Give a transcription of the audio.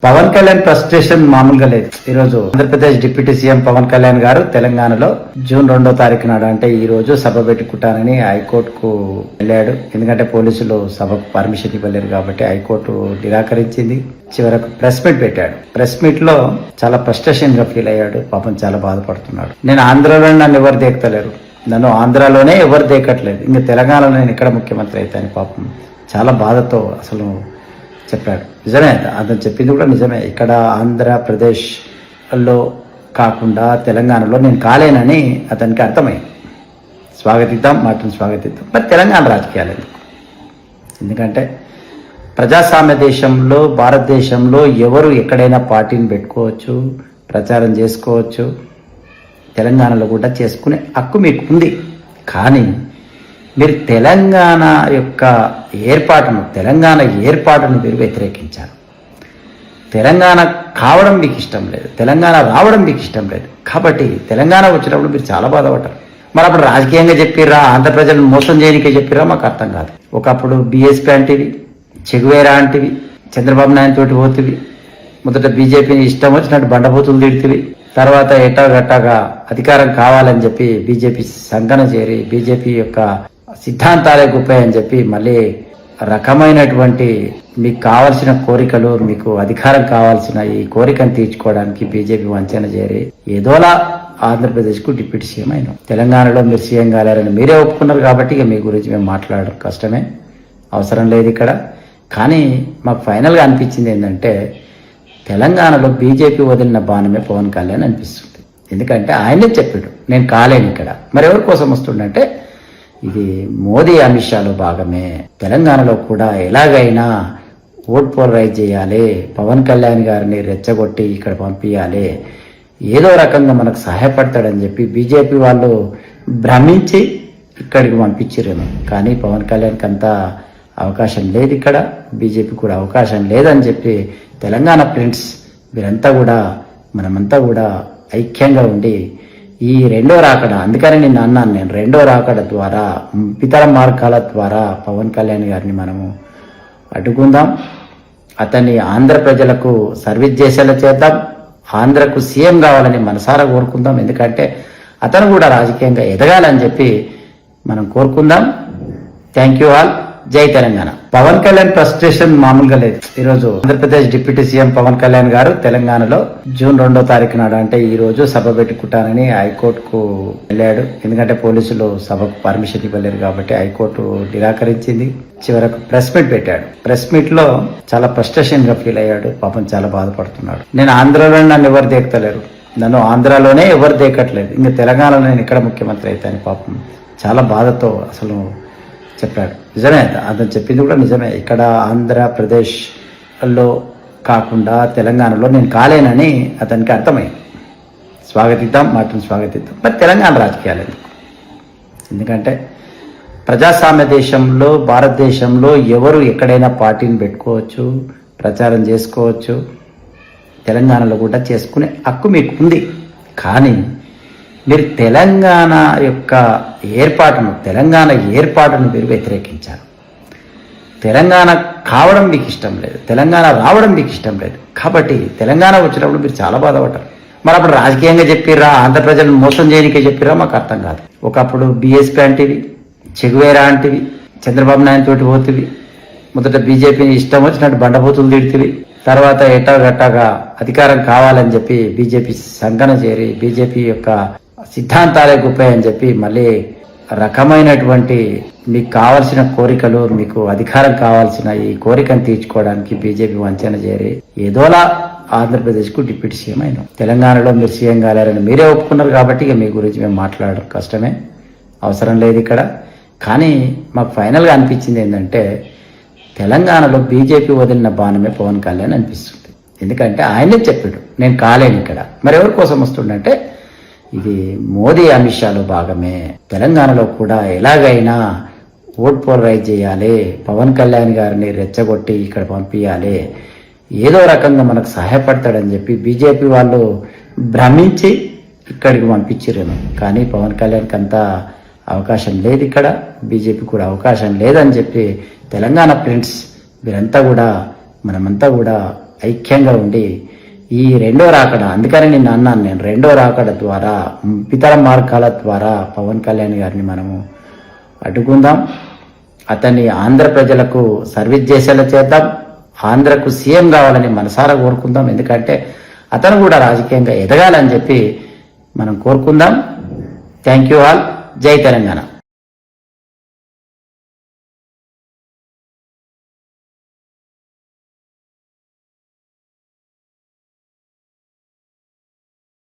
Pawan Kalyan frustration మామూలుగా లేదు. ఈరోజు ఆంధ్రప్రదేశ్ డిప్యూటీ సీఎం పవన్ కళ్యాణ్ గారు తెలంగాణలో జూన్ 2వ తారీఖు నాడు అంటే ఈ రోజు సభ పెట్టుకుంటానని హైకోర్టుకు వెళ్ళాడు. ఎందుకంటే పోలీసులు సభకు పర్మిషన్ ఇవ్వలేరు కాబట్టి హైకోర్టు నిరాకరించింది. చివరకు ప్రెస్ మీట్ పెట్టాడు. ప్రెస్ మీట్ లో చాలా ఫ్రస్ట్రేషన్ గా ఫీల్ అయ్యాడు. పాపం చాలా బాధపడుతున్నాడు. నేను ఆంధ్రలో నన్ను ఎవరు దేకతలేరు, నన్ను ఆంధ్రాలోనే ఎవరు దేకట్లేదు, ఇంకా తెలంగాణలో నేను ఎక్కడ ముఖ్యమంత్రి అవుతాను పాపం చాలా బాధతో అసలు చెప్పాడు. నిజమే, అతను చెప్పింది కూడా నిజమే. ఇక్కడ ఆంధ్రప్రదేశ్లో కాకుండా తెలంగాణలో నేను కాలేనని అతనికి అర్థమైంది. స్వాగతిద్దాం, మాటను స్వాగతిద్దాం. మరి తెలంగాణ రాజకీయాలు ఎందుకంటే ప్రజాస్వామ్య దేశంలో, భారతదేశంలో ఎవరు ఎక్కడైనా పార్టీని పెట్టుకోవచ్చు, ప్రచారం చేసుకోవచ్చు. తెలంగాణలో కూడా చేసుకునే హక్కు మీకు ఉంది. కానీ మీరు తెలంగాణ యొక్క తెలంగాణ ఏర్పాటును మీరు వ్యతిరేకించారు. తెలంగాణ కావడం మీకు ఇష్టం లేదు, తెలంగాణ రావడం మీకు ఇష్టం లేదు. కాబట్టి తెలంగాణ వచ్చినప్పుడు మీరు చాలా బాధపడ్డారు. మరి అప్పుడు రాజకీయంగా చెప్పిర్రా, ఆంధ్ర ప్రజలను మోసం చేయనికే చెప్పిర్రా, మాకు అర్థం కాదు. ఒకప్పుడు బీఎస్పీ అంటివి, చెగువేరా అంటివి, చంద్రబాబు నాయుడు తోటి పోతివి, మొదట బీజేపీని ఇష్టం వచ్చినట్టు బండబూతులు తిడుతుంది. తర్వాత ఎటాగట్టాగా అధికారం కావాలని చెప్పి బీజేపీ సంఘన చేరి బీజేపీ యొక్క సిద్ధాంతాలే గొప్పని చెప్పి మళ్ళీ రకమైనటువంటి మీకు కావాల్సిన కోరికలు, మీకు అధికారం కావాల్సిన ఈ కోరికను తీర్చుకోవడానికి బీజేపీ వంచన చేరి ఏదోలా ఆంధ్రప్రదేశ్కు డిప్యూటీ సీఎం అయినా. తెలంగాణలో మీరు సీఎం కాలేరని మీరే ఒప్పుకున్నారు కాబట్టి ఇక మీ గురించి మేము మాట్లాడడం కష్టమే, అవసరం లేదు ఇక్కడ. కానీ మాకు ఫైనల్గా అనిపించింది ఏంటంటే తెలంగాణలో బీజేపీ వదిలిన బాణమే పవన్ కళ్యాణ్ అనిపిస్తుంది. ఎందుకంటే ఆయనే చెప్పాడు నేను కాలేను ఇక్కడ. మరి ఎవరి కోసం వస్తుండంటే ఇది మోదీ అమిత్ షాలో భాగమే. తెలంగాణలో కూడా ఎలాగైనా ఓట్ పోలరైజ్ చేయాలి, పవన్ కళ్యాణ్ గారిని రెచ్చగొట్టి ఇక్కడ పంపించాలి, ఏదో రకంగా మనకు సహాయపడతాడని చెప్పి బీజేపీ వాళ్ళు భ్రమించి ఇక్కడికి పంపించారేమో. కానీ పవన్ కళ్యాణ్కి అంతా అవకాశం లేదు, ఇక్కడ బీజేపీ కూడా అవకాశం లేదని చెప్పి తెలంగాణ ఫ్రెండ్స్ మీరంతా కూడా మనమంతా కూడా ఐక్యంగా ఉండి ఈ రెండో రాకడ, అందుకని నేను అన్నాను, నేను రెండో రాకడ ద్వారా ఇతర మార్గాల ద్వారా పవన్ కళ్యాణ్ గారిని మనము అడ్డుకుందాం, అతన్ని ఆంధ్ర ప్రజలకు సర్వీస్ చేసేలా చేద్దాం, ఆంధ్రకు సీఎం కావాలని మనసారా కోరుకుందాం. ఎందుకంటే అతను కూడా రాజకీయంగా ఎదగాలని చెప్పి మనం కోరుకుందాం. Thank you all. జై తెలంగాణ. పవన్ కళ్యాణ్ ఫ్రస్ట్రేషన్ మామూలుగా లేదు. ఈరోజు ఆంధ్రప్రదేశ్ డిప్యూటీ సీఎం పవన్ కళ్యాణ్ గారు తెలంగాణలో జూన్ 2వ తారీఖు నాడు అంటే ఈ రోజు సభ పెట్టుకుంటానని హైకోర్టుకు వెళ్ళాడు. ఎందుకంటే పోలీసులు సభకు పర్మిషన్ ఇవ్వలేరు కాబట్టి హైకోర్టు నిరాకరించింది. చివరకు ప్రెస్ మీట్ పెట్టాడు. ప్రెస్ మీట్ లో చాలా ఫ్రస్ట్రేషన్ గా ఫీల్ అయ్యాడు. పాపం చాలా బాధపడుతున్నాడు. నేను ఆంధ్రలో నన్ను ఎవరు దేకతలేరు, నన్ను ఆంధ్రాలోనే ఎవరు దేకట్లేదు, ఇంకా తెలంగాణలో నేను ఎక్కడ ముఖ్యమంత్రి అవుతాను పాపం చాలా బాధతో అసలు చెప్పాడు. నిజమే, అతను చెప్పింది కూడా నిజమే. ఇక్కడ ఆంధ్రప్రదేశ్లో కాకుండా తెలంగాణలో నేను కాలేనని అతనికి అర్థమైంది. స్వాగతిద్దాం, మాటను స్వాగతిద్దాం. మరి తెలంగాణ రాజకీయాలు ఎందుకంటే ప్రజాస్వామ్య దేశంలో, భారతదేశంలో ఎవరు ఎక్కడైనా పార్టీని పెట్టుకోవచ్చు, ప్రచారం చేసుకోవచ్చు. తెలంగాణలో కూడా చేసుకునే హక్కు మీకు ఉంది. కానీ మీరు తెలంగాణ యొక్క తెలంగాణ ఏర్పాటును మీరు వ్యతిరేకించారు. తెలంగాణ కావడం మీకు ఇష్టం లేదు, తెలంగాణ రావడం మీకు ఇష్టం లేదు. కాబట్టి తెలంగాణ వచ్చినప్పుడు మీరు చాలా బాధపడ్డారు. మరి అప్పుడు రాజకీయంగా చెప్పిర్రా, ఆంధ్ర ప్రజలను మోసం చేయనికే చెప్పిర్రా, మాకు అర్థం కాదు. ఒకప్పుడు బీఎస్పీ అంటివి, చెగువేరా అంటివి, చంద్రబాబు నాయుడు తోటి పోతివి, మొదట బీజేపీని ఇష్టం వచ్చినట్టు బండబూతులు తిడుతుంది. తర్వాత ఎటాగట్టాగా అధికారం కావాలని చెప్పి బీజేపీ సంఘన చేరి బీజేపీ యొక్క సిద్ధాంతాలే గొప్పని చెప్పి మళ్ళీ రకమైనటువంటి మీకు కావాల్సిన కోరికలు, మీకు అధికారం కావాల్సిన ఈ కోరికను తీర్చుకోవడానికి బీజేపీ వంచన చేరి ఏదోలా ఆంధ్రప్రదేశ్కు డిప్యూటీ సీఎం అయినా. తెలంగాణలో మీరు సీఎం కాలేరని మీరే ఒప్పుకున్నారు కాబట్టి ఇక మీ గురించి మేము మాట్లాడడం కష్టమే, అవసరం లేదు ఇక్కడ. కానీ మాకు ఫైనల్గా అనిపించింది ఏంటంటే తెలంగాణలో బీజేపీ వదిలిన బాణమే పవన్ కళ్యాణ్ అనిపిస్తుంది. ఎందుకంటే ఆయనే చెప్పాడు నేను కాలేను ఇక్కడ. మరి ఎవరి కోసం వస్తుండంటే ఇది మోదీ అమిత్ షాలో భాగమే. తెలంగాణలో కూడా ఎలాగైనా ఓట్ పోలరైజ్ చేయాలి, పవన్ కళ్యాణ్ గారిని రెచ్చగొట్టి ఇక్కడ పంపించాలి, ఏదో రకంగా మనకు సహాయపడతాడని చెప్పి బీజేపీ వాళ్ళు భ్రమించి ఇక్కడికి పంపించారేమో. కానీ పవన్ కళ్యాణ్కి అంతా అవకాశం లేదు, ఇక్కడ బీజేపీ కూడా అవకాశం లేదని చెప్పి తెలంగాణ ఫ్రెండ్స్ మీరంతా కూడా మనమంతా కూడా ఐక్యంగా ఉండి ఈ రెండో రాకడ, అందుకని నేను అన్నాను, నేను రెండో రాకడ ద్వారా ఇతర మార్గాల ద్వారా పవన్ కళ్యాణ్ గారిని మనము అడ్డుకుందాం, అతన్ని ఆంధ్ర ప్రజలకు సర్వీస్ చేసేలా చేద్దాం, ఆంధ్రకు సీఎం కావాలని మనసారా కోరుకుందాం. ఎందుకంటే అతను కూడా రాజకీయంగా ఎదగాలని చెప్పి మనం కోరుకుందాం. Thank you all. జై తెలంగాణ.